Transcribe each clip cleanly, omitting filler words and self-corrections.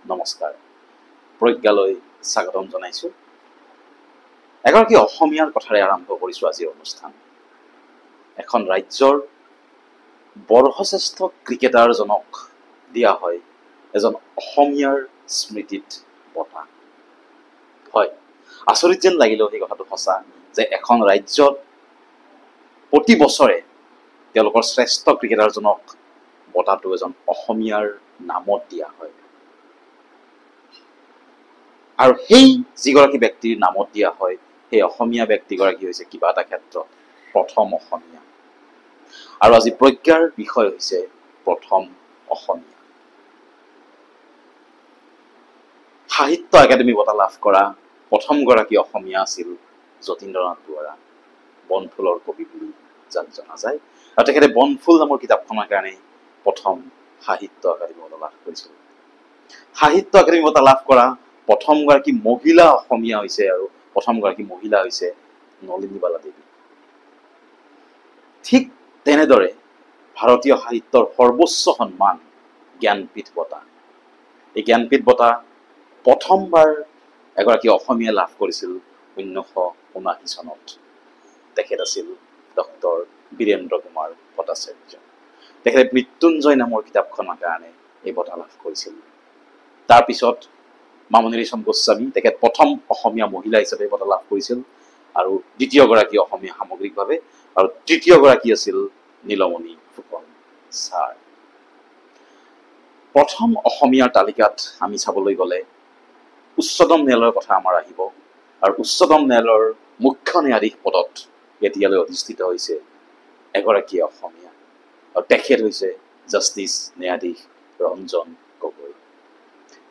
নমস্কাৰ প্ৰজ্ঞালৈ স্বাগতম জনাইছোঁ এগৰাকী অসমীয়াৰ কথাৰে আৰম্ভ কৰিছোঁ আজিৰ অনুষ্ঠান এখন ৰাজ্যৰ বৰ্ষশ্ৰেষ্ঠ ক্ৰিকেটাৰজনক দিয়া হয় এজন অসমীয়াৰ স্মৃতিত বঁটা হয় আচৰিত যেন লাগিলেও সেই কথাটো সঁচা যে এখন ৰাজ্যত প্ৰতি বছৰে তেওঁলোকৰ শ্ৰেষ্ঠ ক্ৰিকেটাৰজনক বঁটাটো এজন অসমীয়াৰ নামত দিয়া হয় আৰু সেই যিগৰাকী ব্যক্তিৰ নামত দিয়া হয় সেই অসমীয়া ব্যক্তিগৰাকী হৈছে কিবা এটা ক্ষেত্ৰত প্ৰথম অসমীয়া আৰু আজি প্ৰজ্ঞাৰ বিষয় হৈছে প্ৰথম অসমীয়া সাহিত্য একাডেমি বঁটা লাভ কৰা প্ৰথমগৰাকী অসমীয়া আছিল যতীন্দ্ৰনাথ দুৱৰা বনফুলৰ কবি বুলি যাক জনা যায় আৰু তেখেতে বনফুল নামৰ কিতাপখনৰ কাৰণে প্ৰথম সাহিত্য একাডেমি বঁটা লাভ কৰিছিল সাহিত্য একাডেমি বঁটা লাভ কৰা প্ৰথমগৰাকী মহিলা অসমীয়া হৈছে আৰু প্ৰথমগৰাকী মহিলা হৈছে নলিনীবালা দেৱী ঠিক তেনেদৰে ভাৰতীয় সাহিত্যৰ সৰ্বোচ্চ সন্মান জ্ঞানপীঠ বঁটা এই জ্ঞানপীঠ বঁটা প্ৰথমবাৰ এগৰাকী অসমীয়া লাভ কৰিছিল 1979 চনত তেখেত আছিল ডক্টৰ বীৰেন্দ্ৰ কুমাৰ ভট্টাচাৰ্য তেখেতে মৃত্যুঞ্জয় নামৰ কিতাপখনৰ কাৰণে এই বঁটা লাভ কৰিছিল তাৰপিছত মামণি ৰয়ছম গোস্বামী তেখেত প্ৰথম অসমীয়া মহিলা হিচাপে বঁটা লাভ কৰিছিল আৰু দ্বিতীয়গৰাকী অসমীয়া সামগ্ৰিকভাৱে আৰু তৃতীয়গৰাকী আছিল নীলমণি ফুকন ছাৰ প্ৰথম অসমীয়াৰ তালিকাত আমি চাবলৈ গ'লে উচ্চতম ন্যায়ালয়ৰ কথা আমাৰ আহিব আৰু উচ্চতম ন্যায়ালয়ৰ মুখ্য ন্যায়াধীশ পদত এতিয়ালৈ অধিষ্ঠিত হৈছে এগৰাকী অসমীয়া আৰু তেখেত হৈছে জাষ্টিছ ন্যায়াধীশ ৰঞ্জন গগৈ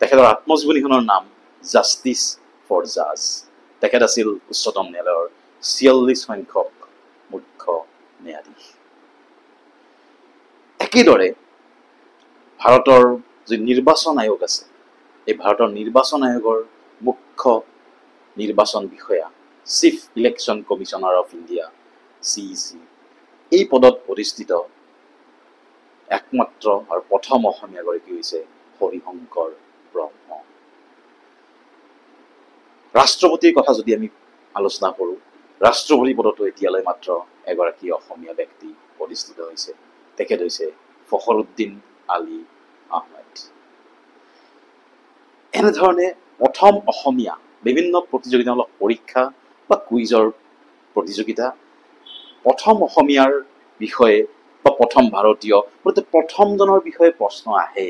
তেখেতৰ আত্মজীৱনীখনৰ নাম জাষ্টিছ ফৰ জাজ তেখেত আছিল উচ্চতম ন্যায়ালয়ৰ ৪৬ সংখ্যক মুখ্য ন্যায়াধীশ একেদৰে ভাৰতৰ যি নিৰ্বাচন আয়োগ আছে এই ভাৰতৰ নিৰ্বাচন আয়োগৰ মুখ্য নিৰ্বাচন বিষয়া chief election commissioner of India CEC এই পদত অধিষ্ঠিত একমাত্ৰ আৰু প্ৰথম অসমীয়াগৰাকী হৈছে হৰিশংকৰ ব্ৰহ্ম ৰাষ্ট্ৰপতিৰ কথা যদি আমি আলোচনা কৰোঁ ৰাষ্ট্ৰপতি পদতো এতিয়ালৈ মাত্ৰ এগৰাকী অসমীয়া ব্যক্তি অধিষ্ঠিত হৈছে তেখেত হৈছে ফখৰুদ্দিন আলী আহমেদ এনেধৰণে প্ৰথম অসমীয়া বিভিন্ন প্ৰতিযোগিতামূলক পৰীক্ষা বা কুইজৰ প্ৰতিযোগিতা প্ৰথম অসমীয়াৰ বিষয়ে বা প্ৰথম ভাৰতীয় প্ৰথমজনৰ বিষয়ে প্ৰশ্ন আহে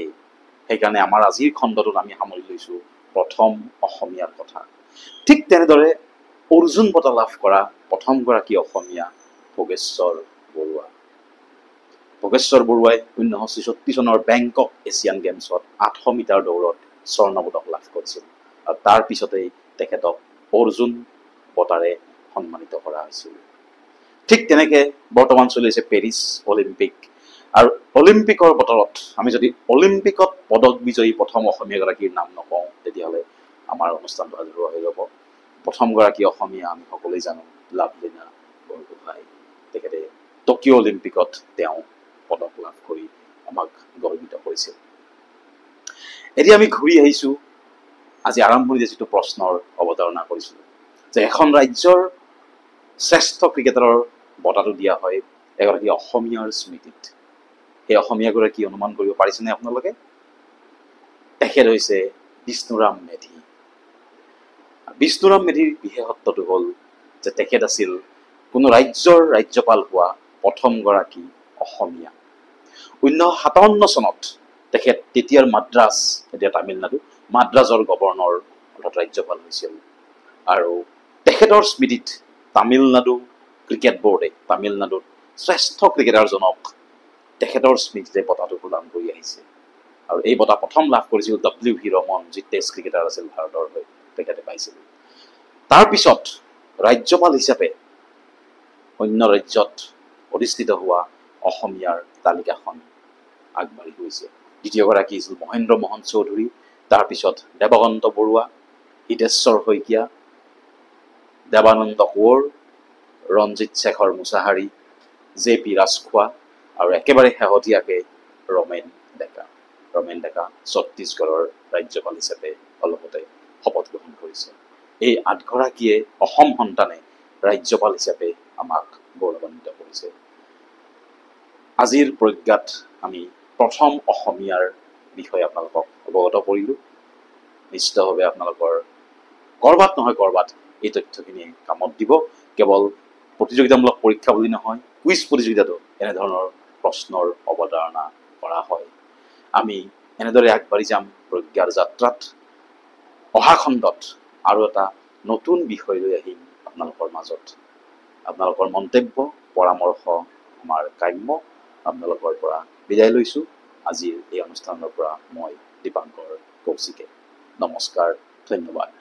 সেইকাৰণে আমাৰ আজিৰ খণ্ডটোত আমি সামৰি লৈছোঁ প্ৰথম অসমীয়াৰ কথা ঠিক তেনেদৰে অৰ্জুন বঁটা লাভ কৰা প্ৰথমগৰাকী অসমীয়া ভোগেশ্বৰ বৰুৱা ভোগেশ্বৰ বৰুৱাই 1966 চনৰ বেংকক এছিয়ান গেমছত 800 মিটাৰ দৌৰত স্বৰ্ণ পদক লাভ কৰিছিল আৰু তাৰ পিছতেই তেখেতক অৰ্জুন বঁটাৰে সন্মানিত কৰা হৈছিল ঠিক তেনেকে বৰ্তমান চলি আছে পেৰিছ অলিম্পিক আৰু অলিম্পিকৰ বতৰত আমি যদি অলিম্পিকত পদক বিজয়ী প্ৰথম অসমীয়াগৰাকীৰ নাম নকওঁ তেতিয়াহ'লে আমাৰ অনুষ্ঠানটো আধৰুৱা হৈ যাব প্ৰথমগৰাকী অসমীয়া আমি সকলোৱে জানো লাভলীনা বৰগোহাঁই তেখেতে টকিঅ' অলিম্পিকত তেওঁ পদক লাভ কৰি আমাক গৰ্বিত কৰিছিল এতিয়া আমি ঘূৰি আহিছোঁ আজি আৰম্ভণিতে যিটো প্ৰশ্নৰ অৱতাৰণা কৰিছিলোঁ যে এখন ৰাজ্যৰ শ্ৰেষ্ঠ ক্ৰিকেটাৰৰ বঁটাটো দিয়া হয় এগৰাকী অসমীয়াৰ স্মৃতিত সেই অসমীয়াগৰাকী অনুমান কৰিব পাৰিছেনে আপোনালোকে তেখেত হৈছে বিষ্ণুৰাম মেধি বিষ্ণুৰাম মেধিৰ বিশেষত্বটো হ'ল যে তেখেত আছিল কোনো ৰাজ্যৰ ৰাজ্যপাল হোৱা প্ৰথমগৰাকী অসমীয়া 1957 চনত তেখেত তেতিয়াৰ মাদ্ৰাজ এতিয়া তামিলনাডু মাদ্ৰাজৰ গভৰ্ণৰ অৰ্থাৎ ৰাজ্যপাল হৈছিল আৰু তেখেতৰ স্মৃতিত তামিলনাডু ক্ৰিকেট বোৰ্ডে তামিলনাডুত শ্ৰেষ্ঠ ক্ৰিকেটাৰজনক তেখেতৰ স্মৃতিতে বঁটাটো প্ৰদান কৰি আহিছে আৰু এই বঁটা প্ৰথম লাভ কৰিছিল WV ৰমন যি টেষ্ট ক্ৰিকেটাৰ আছিল ভাৰতৰ হৈ তেখেতে পাইছিল তাৰপিছত ৰাজ্যপাল হিচাপে অন্য ৰাজ্যত অধিষ্ঠিত হোৱা অসমীয়াৰ তালিকাখন আগবাঢ়ি গৈছে দ্বিতীয়গৰাকী আছিল মহেন্দ্ৰ মোহন চৌধুৰী তাৰপিছত দেৱকান্ত বৰুৱা হিতেশ্বৰ শইকীয়া দেৱানন্দ কোঁৱৰ ৰঞ্জিত শেখৰ মুছাহাৰী JP ৰাজখোৱা আৰু একেবাৰে শেহতীয়াকৈ ৰমেন ডেকা ৰমেন ডেকা ছত্তীশগড়ৰ ৰাজ্যপাল হিচাপে অলপতে শপত গ্ৰহণ কৰিছে। এই 8গৰাকীয়ে অসম সন্তানে ৰাজ্যপাল হিচাপে আমাক গৌৰৱান্বিত কৰিছে। আজিৰ প্ৰজ্ঞাত আমি প্ৰথম অসমীয়াৰ বিষয়ে আপোনালোকক অৱগত কৰিলোঁ। নিশ্চিতভাৱে আপোনালোকৰ ক'ৰবাত নহয় ক'ৰবাত এই তথ্যখিনি কামত দিব। কেৱল প্ৰতিযোগিতামূলক পৰীক্ষা বুলি নহয়, কুইজ প্ৰতিযোগিতাতো এনেধৰণৰ প্ৰশ্নৰ অৱতাৰণা কৰা হয়। আমি এনেদৰে আগবাঢ়ি যাম প্ৰজ্ঞাৰ যাত্ৰাত। অহা খণ্ডত আৰু এটা নতুন বিষয় লৈ আহিম আপোনালোকৰ মাজত। আপোনালোকৰ মন্তব্য পৰামৰ্শ আমাৰ কাম্য। আপোনালোকৰ পৰা বিদায় লৈছোঁ। আজিৰ এই অনুষ্ঠানৰ পৰা মই দীপাংকৰ কৌশিকে। নমস্কাৰ, ধন্যবাদ।